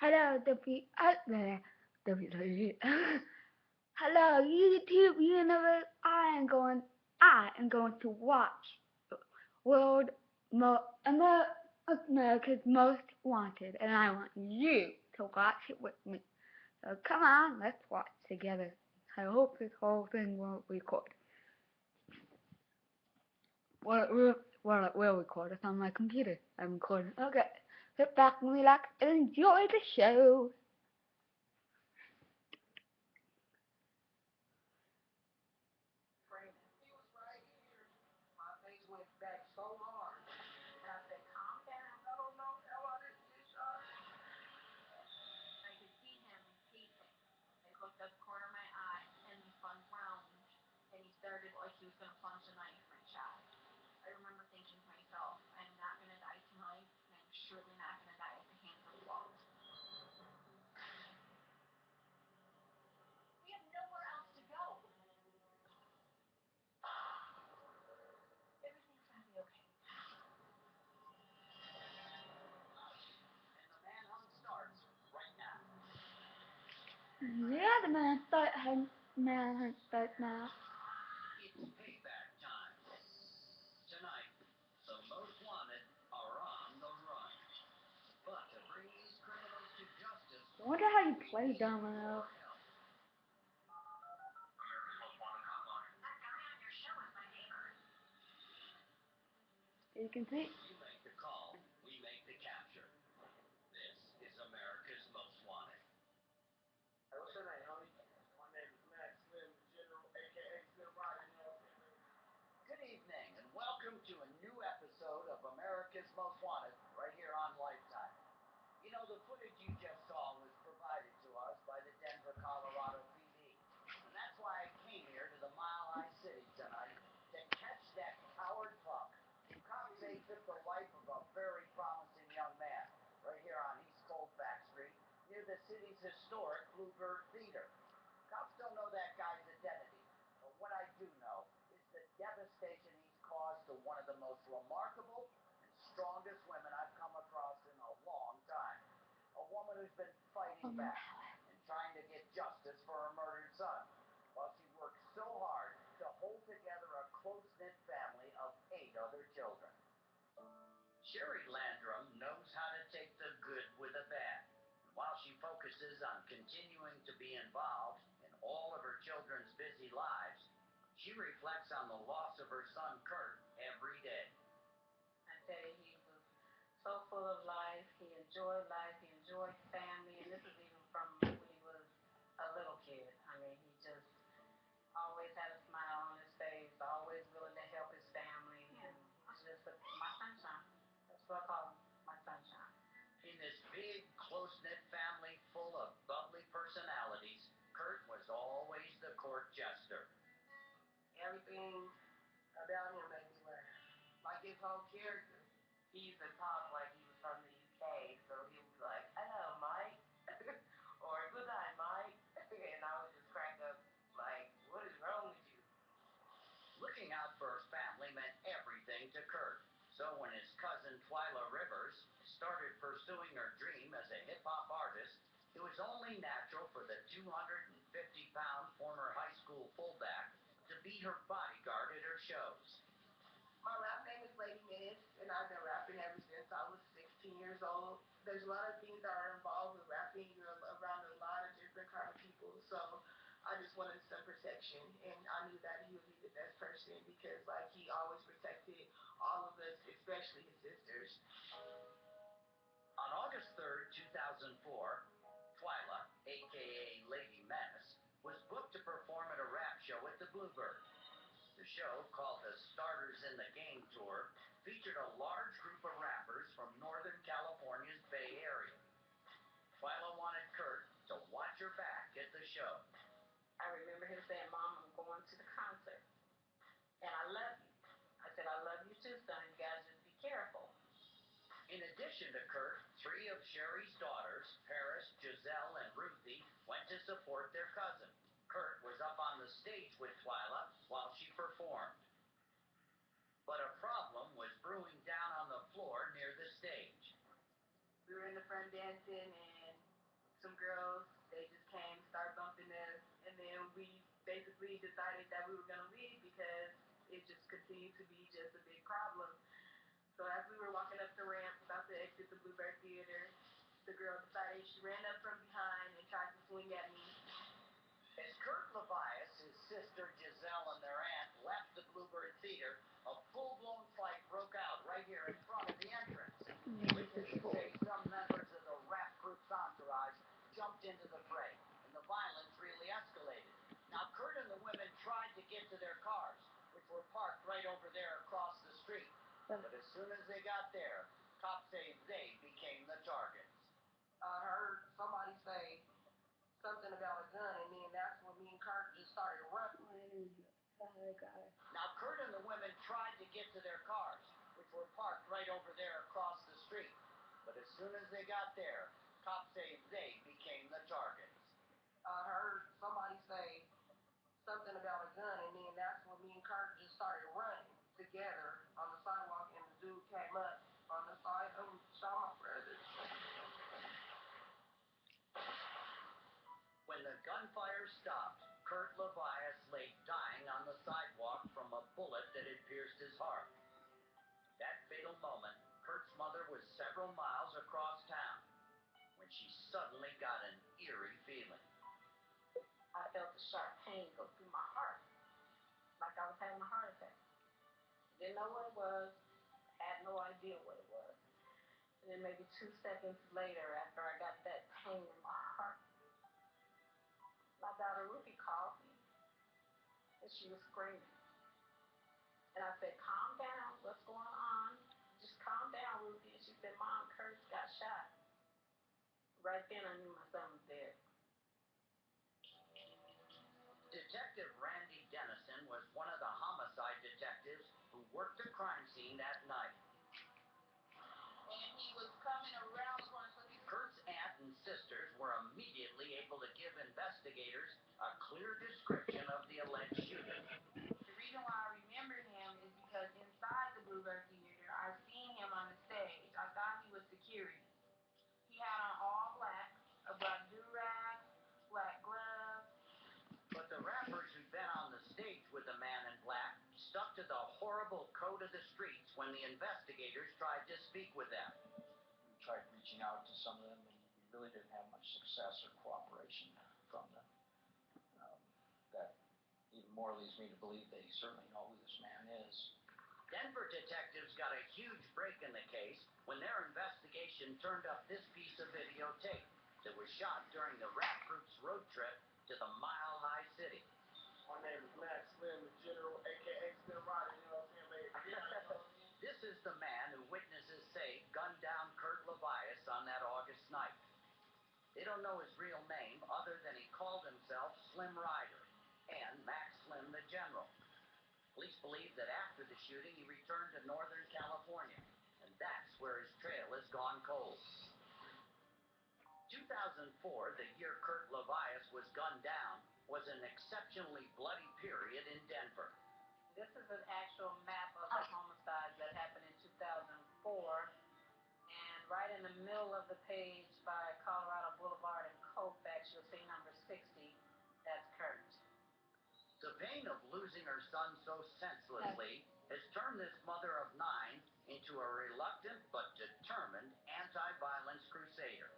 Hello, WWE. Hello, YouTube universe. I am going to watch World America's Most Wanted, and I want you to watch it with me. So come on, let's watch together. I hope this whole thing won't record. Well, it will record. It's on my computer. I'm recording. Okay, sit back and relax and enjoy the show. Yeah, the man hunt starts now. It's payback time. Tonight, the most wanted are on the run. But to bring these criminals to justice, I wonder how you play domino. help. You can see. You make the call, we make the capture. This is America's Most Wanted. Hey, what's your name, homie? My name is Max Slim, the General, aka Slim Ryder, you know what I'm saying? Good evening, and welcome to a new episode of America's Most Wanted right here on Lifetime. You know, the footage you just saw was provided to us by the Denver, Colorado PD. And that's why I came here to the Mile High City tonight to catch that coward punk who cops say took the life of a very promising young man right here on East Colfax Street near the city's historic Bluebird Theater. Cops don't know that guy's identity, but what I do know is the devastation he's caused to one of the most remarkable and strongest women I've come across in a long time. A woman who's been fighting back and trying to get justice for her murdered son, while she worked so hard to hold together a close-knit family of 8 other children. Sherry Landrum knows how to take the good with the bad. While she focuses on continuing to be involved in all of her children's busy lives, she reflects on the loss of her son Kurt every day. I tell you, he was so full of life. He enjoyed family, and this is even from when he was a little kid. I mean, he just always had a smile on his face, always willing to help his family, and just my sunshine. That's what I call him, my sunshine. In this big, close-knit family full of bubbly personalities, Kurt was always the court jester. Everything about him made me laugh. Like his whole character. He used to talk like he was from the UK, so he would be like, "Hello, Mike," or "Good night, Mike," and I would just crack up like, "What is wrong with you?" Looking out for her family meant everything to Kurt. So when his cousin Twyla Rivers started pursuing her dream as a hip-hop artist, it was only natural for the 250-pound former high school fullback to be her bodyguard at her shows. My rap name is Lady Miss, and I've been rapping ever since I was 16 years old. There's a lot of things that are involved with rapping. You're around a lot of different kind of people, so I just wanted some protection, and I knew that he would be the best person because, like, he always protected all of us, especially his sisters. On August 3rd, 2004, Twyla, aka Lady Menace, was booked to perform at a rap show at the Bluebird. The show, called the Starters in the Game Tour, featured a large group of rappers from Northern California's Bay Area. Twyla wanted Kurt to watch her back at the show. I remember him saying, "Mom, I'm going to the concert, and I love you." I said, "I love you too, son. You guys just be careful." In addition to Kurt, 3 of Sherry's daughters, Paris, Giselle, and Ruthie, went to support their cousin. Kurt was up on the stage with Twyla while she performed. But a problem was brewing down on the floor near the stage. We were in the front dancing, and some girls, they just came, started bumping us, and then we basically decided that we were going to leave because it just continued to be just a big problem. So as we were walking up the ramp, about to exit the Bluebird Theater, the girl decided she ran up from behind and tried to swing at me. As Kurt Levias, his sister Giselle, and their aunt left the Bluebird Theater, a full-blown fight broke out right here in front of the entrance. Witnesses say some members of the rap group's entourage jumped into the fray, and the violence really escalated. Now, Kurt and the women tried to get to their cars, which were parked right over there across the street. But as soon as they got there, cops say they became the targets. I heard somebody say something about a gun, and then that's when me and Kurt just started running. Now, Kurt and the women tried to get to their cars, which were parked right over there across the street. But as soon as they got there, cops say they became the targets. I heard somebody say something about a gun, and then that's when me and Kurt just started running together on the sidewalk, and the dude came up on the side and shot my brother. When the gunfire stopped, Kurt Levias lay dying on the sidewalk from a bullet that had pierced his heart. That fatal moment, Kurt's mother was several miles across town when she suddenly got an eerie feeling. I felt a sharp pain go through my heart, like I was having a heart attack. Didn't know what it was, had no idea what it was. And then maybe 2 seconds later, after I got that pain in my heart, my daughter Ruby called me, and she was screaming. And I said, calm down, what's going on? Just calm down, Ruby. And she said, Mom, Kurt got shot. Right then I knew my son was dead. Detective Randy Dennison was one of the homicide detectives who worked the crime scene that night. And he was coming around the corner. Kurt's aunt and sisters were immediately able to give investigators a clear description of the alleged shooter. The reason why I remember him is because inside the Bluebird Theater, I seen him on the stage. I thought he was security. He had on all black, a black do-rag, black gloves. But the rappers who'd been on the stage with the man in black stuck to the horrible code of the streets when the investigators tried to speak with them. We tried reaching out to some of them, and we really didn't have much success or cooperation from them. That even more leads me to believe they certainly know who this man is. Denver detectives got a huge break in the case when their investigation turned up this piece of videotape that was shot during the rap group's road trip to the Mile High City. My name is Max Slim, the General, a.k.a. Slim Rider, you know what I'm saying, baby? This is the man who witnesses say gunned down Kurt Levias on that August night. They don't know his real name other than he called himself Slim Rider and Max Slim the General. Police believe that after the shooting, he returned to Northern California, and that's where his trail has gone cold. 2004, the year Kurt Levias was gunned down, was an exceptionally bloody period in Denver. This is an actual map of the homicides that happened in 2004. And right in the middle of the page by Colorado Boulevard and Colfax, you'll see number 60. That's Kurt. The pain of losing her son so senselessly has turned this mother of 9 into a reluctant but determined anti-violence crusader.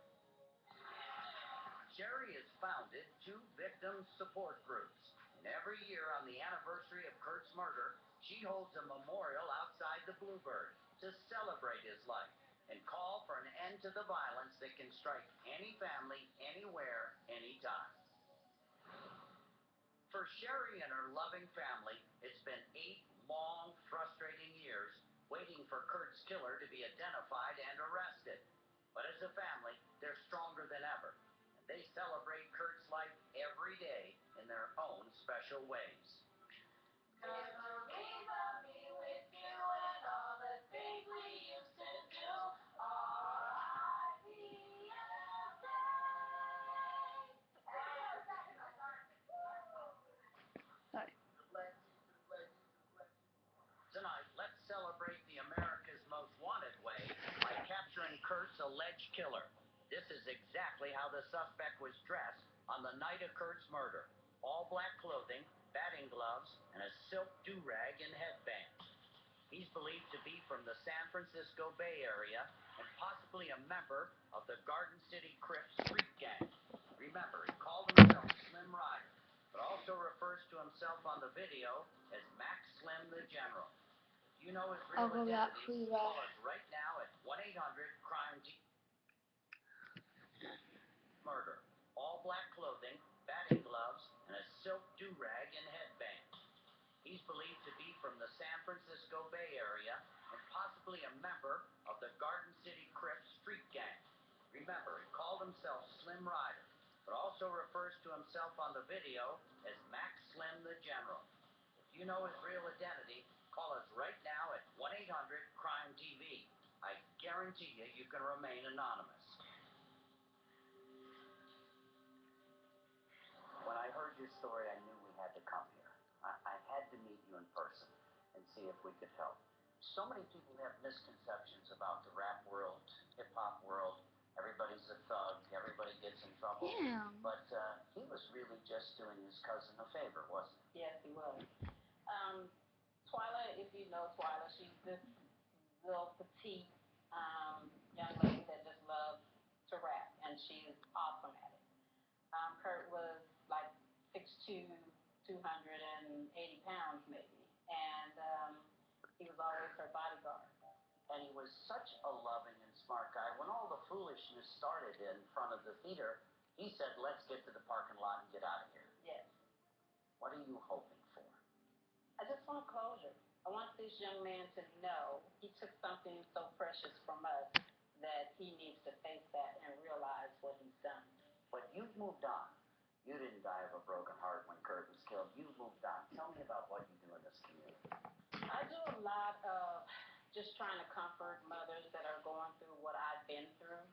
Sherry has founded 2 victim support groups, and every year on the anniversary of Kurt's murder, she holds a memorial outside the Bluebird to celebrate his life and call for an end to the violence that can strike any family, anywhere, anytime. For Sherry and her loving family, it's been 8 long, frustrating years waiting for Kurt's killer to be identified and arrested. But as a family, they're stronger than ever. And they celebrate Kurt's life every day in their own special ways. Memories of me with you and all the things we used to do. Tonight, let's celebrate the America's Most Wanted way by capturing Kurt's alleged killer. This is exactly how the suspect was dressed on the night of Kurt's murder. All black clothing, batting gloves, and a silk do-rag and headband. He's believed to be from the San Francisco Bay Area and possibly a member of the Garden City Crips street gang. Remember, he called himself Slim Rider, but also refers to himself on the video as Max Slim the General. If you know his real identity, call us right now at 1-800-CRIME-TV. Murder. All black clothing, batting gloves, and a silk do-rag and headband. He's believed to be from the San Francisco Bay Area and possibly a member of the Garden City Crips street gang. Remember, he called himself Slim Rider, but also refers to himself on the video as Max Slim the General. If you know his real identity, call us right now at 1-800-CRIME-TV. I guarantee you can remain anonymous. When I heard your story, I knew we had to come here. I had to meet you in person and see if we could help. So many people have misconceptions about the rap world, hip-hop world. Everybody's a thug. Everybody gets in trouble. Yeah. But he was really just doing his cousin a favor, wasn't he? Yes, he was. Twyla, if you know Twyla, she's this little petite young lady that just loves to rap, and she's awesome at it. Kurt was like 6'2", 280 pounds maybe, and he was always her bodyguard. And he was such a loving and smart guy. When all the foolishness started in front of the theater, he said, let's get to the parking lot and get out of here. Yes. What are you hoping for? I just want closure. I want this young man to know he took something so precious from us that he needs to face that and realize what he's done. But you've moved on. You didn't die of a broken heart when Kurt was killed. You've moved on. Tell me about what you do in this community. I do a lot of just trying to comfort mothers that are going through what I've been through,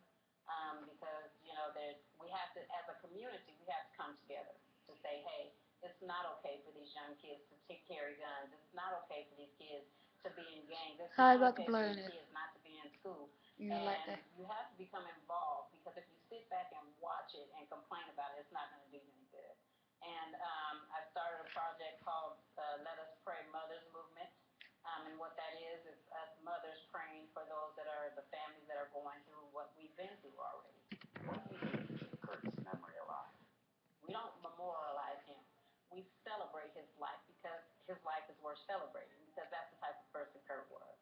because, you know, we have to, as a community, we have to come together to say, hey, it's not okay for these young kids to carry guns. It's not okay for these kids to be in gangs. It's Sorry not about the okay for these blurriness. kids not to be in school. You know, like that. You have to become involved, because if you sit back and watch it and complain about it, it's not going to do you any good. And I started a project called Let Us Pray Mothers Movement. And what that is us mothers praying for those that are the families that are going through what we've been through already. What do you do to keep Kurt's memory alive? We don't memorialize him. We celebrate his life, because his life is worth celebrating, because that's the type of person Kurt was.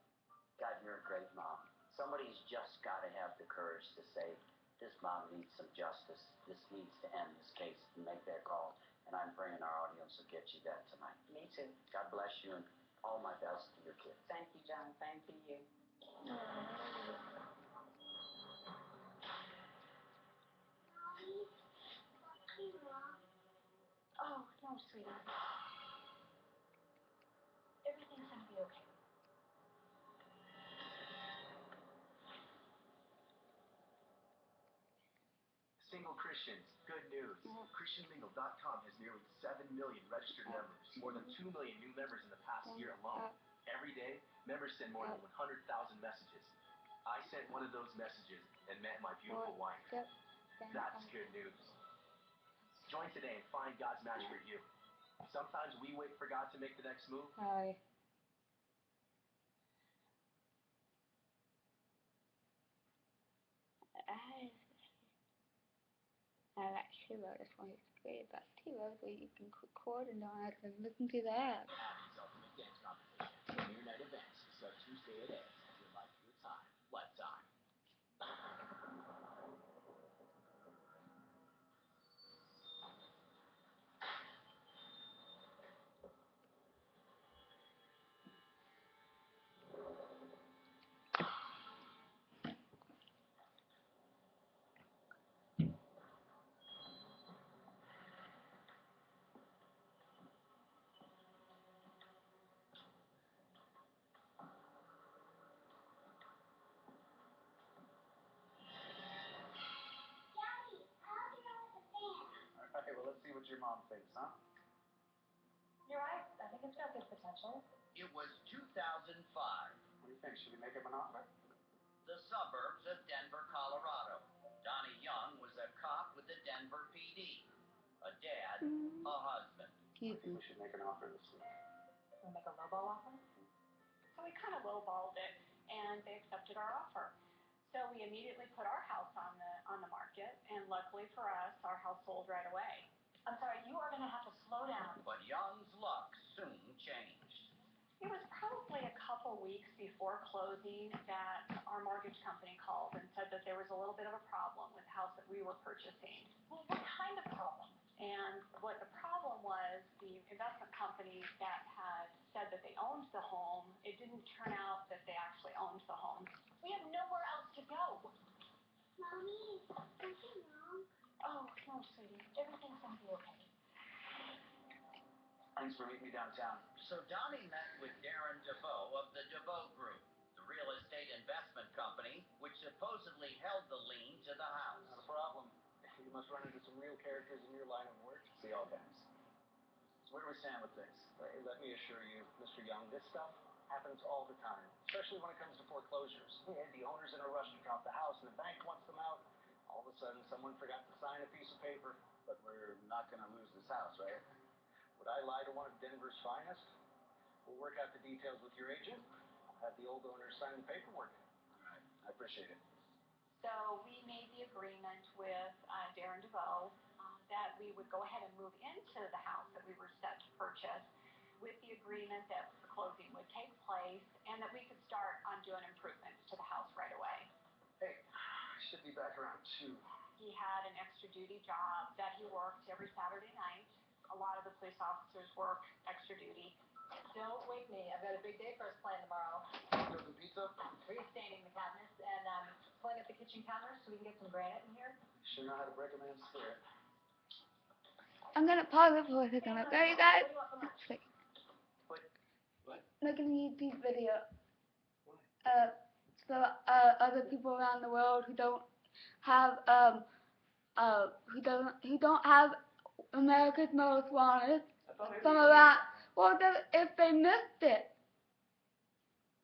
God, you're a great mom. Somebody's just got to have the courage to say, this mom needs some justice. This needs to end this case, and make that call. And I'm praying our audience will get you that tonight. Me too. God bless you, and all my best to your kids. Thank you, John. Same to you. Oh, no, sweetie. Everything's gonna be okay. Single Christians, good news. ChristianMingle.com has nearly 7 million registered members, more than 2 million new members in the past year alone. Every day, members send more than 100,000 messages. I sent one of those messages and met my beautiful wife. That's good news. Join today and find God's match for you. Sometimes we wait for God to make the next move. Sorry. I actually wrote this one. It's great about T-Rose, where you can record and don't have to listen to the ads. Abby's Ultimate Dance Competition. Premier night events start Tuesday at 8. Your life, your time, lifetime. Okay, well, let's see what your mom thinks, huh? You're right. I think it's got good potential. It was 2005. What do you think? Should we make him an offer? The suburbs of Denver, Colorado. Donnie Young was a cop a husband. Excuse We me. should make an offer this week. We'll make a lowball offer? So we kind of lowballed it, and they accepted our offer. So we immediately put our house on the market, and luckily for us, our house sold right away. I'm sorry, you are going to have to slow down. But Young's luck soon changed. It was probably a couple weeks before closing that our mortgage company called and said that there was a little bit of a problem with the house that we were purchasing. Well, what kind of problem? And what the problem was, the investment company that had said that they owned the home, it didn't turn out that they actually owned the home. We have nowhere else to go. Mommy, don't you know? Oh, no, sweetie. Everything's going to be okay. Thanks for meeting me downtown. So Donnie met with Darren DeVoe of the DeVoe Group, the real estate investment company which supposedly held the lien to the house. Not a problem. You must run into some real characters in your line of work. See all kinds. So where do we stand with things? Let me assure you, Mr. Young, this stuff happens all the time, especially when it comes to foreclosures. Yeah, the owner's in a rush to drop the house and the bank wants them out. All of a sudden, someone forgot to sign a piece of paper. But we're not going to lose this house, right? Would I lie to one of Denver's finest? We'll work out the details with your agent. I'll have the old owner sign the paperwork. All right. I appreciate it. So we made the agreement with Darren DeVoe that we would go ahead and move into the house that we were set to purchase, with the agreement that the closing would take place and that we could start on doing improvements to the house right away. Hey, I should be back around 2. He had an extra duty job that he worked every Saturday night. A lot of the police officers work extra duty. Don't wake me. I've got a big day for us planned tomorrow. Frozen pizza? Restaining the cabinets and pulling up the kitchen counters so we can get some granite in here. Sure know how to break a man's spirit. I'm gonna pause it for a second, okay, you guys? What do you want for lunch? Wait. What? Making a YouTube video. So other people around the world who don't have who don't have America's Most Wanted. Some around. Well, if they missed it.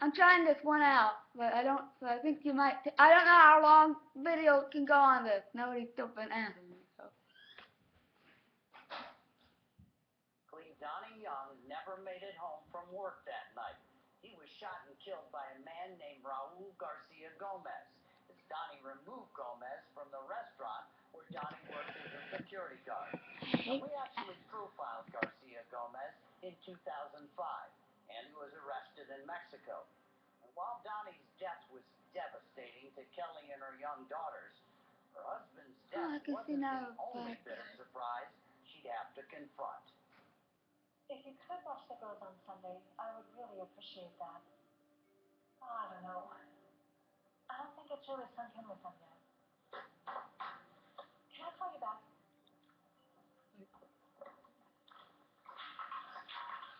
I'm trying this one out, but I don't. So I think you might. I don't know how long video can go on this. Nobody's still been answering me. So. Donnie Young never made it home from work that night. He was shot and killed by a man named Raul Garcia Gomez, as Donnie removed Gomez from the restaurant where Donnie worked as a security guard. And we actually profiled Garcia Gomez in 2005, and he was arrested in Mexico. And while Donnie's death was devastating to Kelly and her young daughters, her husband's death wasn't the only bitter surprise she'd have to confront. If you could watch the girls on Sunday, I would really appreciate that. Oh, I don't know. I don't think it's really sunk in with them yet. Can I call you back?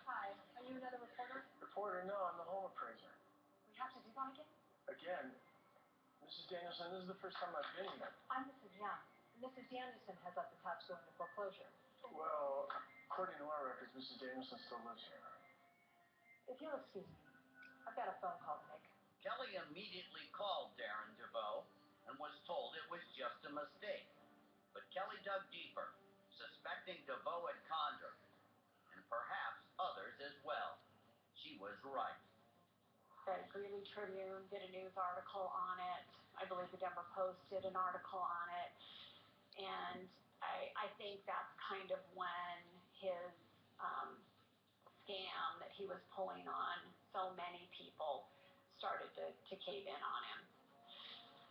Hi, are you another reporter? Reporter, no, I'm the home appraiser. We have to do that again? Again, Mrs. Danielson, this is the first time I've been here. I'm Mrs. Young. Mrs. Danielson has let the house go into foreclosure. Well, according to our records, Mrs. Danielson still lives here. If you'll excuse me, I've got a phone call to make. Kelly immediately called Darren DeVoe and was told it was just a mistake. But Kelly dug deeper, suspecting DeVoe had conned her, and perhaps others as well. She was right. The Greeley Tribune did a news article on it. I believe the Denver Post did an article on it. And I think that's kind of when his scam that he was pulling on so many people started to cave in on him.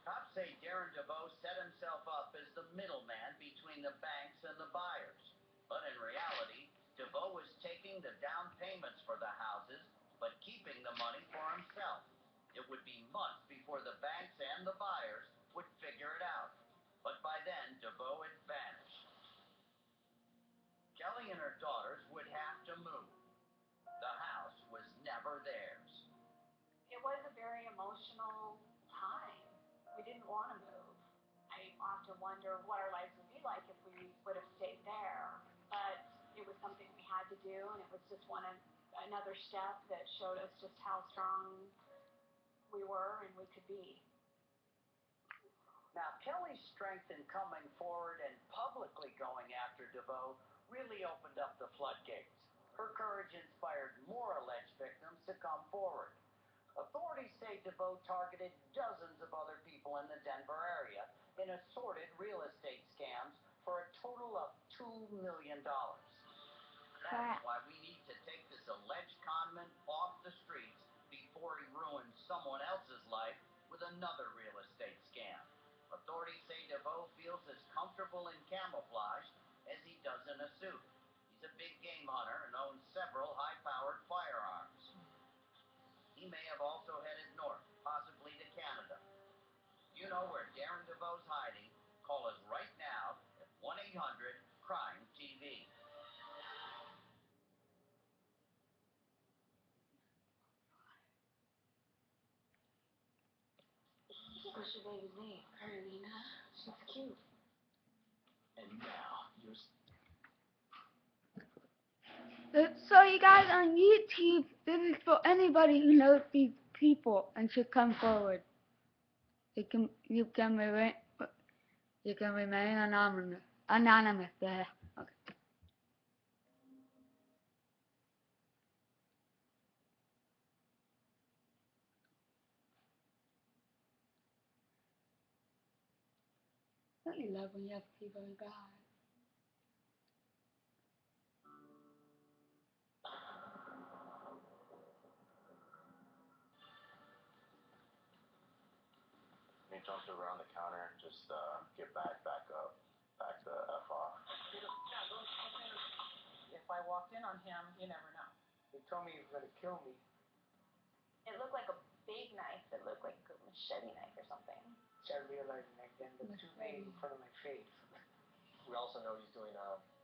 Cops say Darren DeVoe set himself up as the middleman between the banks and the buyers. But in reality, DeVoe was taking the down payments for the houses, but keeping the money for himself. It would be months before the banks and the buyers would figure it out. But by then, DeVoe had vanished. Kelly and her daughters would have to move. The house was never theirs. It was a very emotional time. We didn't want to move. I often wonder what our lives would be like if we would have stayed there. But it was something we had to do, and it was just another step that showed us just how strong we were and we could be. Now, Kelly's strength in coming forward and publicly going after DeVoe really opened up the floodgates. Her courage inspired more alleged victims to come forward. Authorities say DeVoe targeted dozens of other people in the Denver area in assorted real estate scams for a total of $2 million. That's why we need to take this alleged conman off the streets before he ruins someone else's life with another real estate scam. Authorities say DeVoe feels as comfortable in camouflage as he does in a suit. He's a big game hunter and owns several high-powered firearms. He may have also headed north, possibly to Canada. If you know where Darren DeVoe's hiding, call us right now at 1-800-CRIME-TV. What's your baby's name? Carolina. She's cute. And now, you're... So you guys on YouTube, this is for anybody who knows these people and should come forward. You can remain anonymous there. Okay. Don't you love when you have people who die? He jumped around the counter and just get back up, back the F off. If I walked in on him, you never know. He told me he was gonna kill me. It looked like a big knife. It looked like a machete knife or something. Started realizing that then the two made in front of my face. We also know he's doing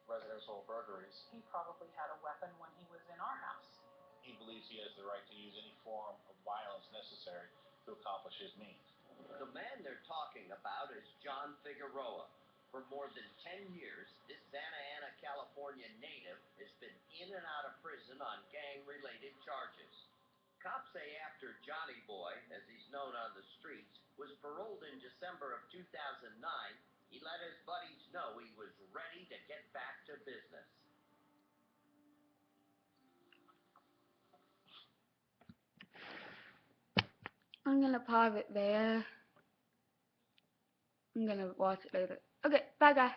residential burglaries. He probably had a weapon when he was in our house. He believes he has the right to use any form of violence necessary to accomplish his means. The man they're talking about is John Figueroa. For more than 10 years, this Santa Ana, California native has been in and out of prison on gang-related charges. Cops say after Johnny Boy, as he's known on the streets, was paroled in December of 2009, he let his buddies know he was ready to get back to business. I'm gonna pause it there. I'm gonna watch it later. Okay, bye guys.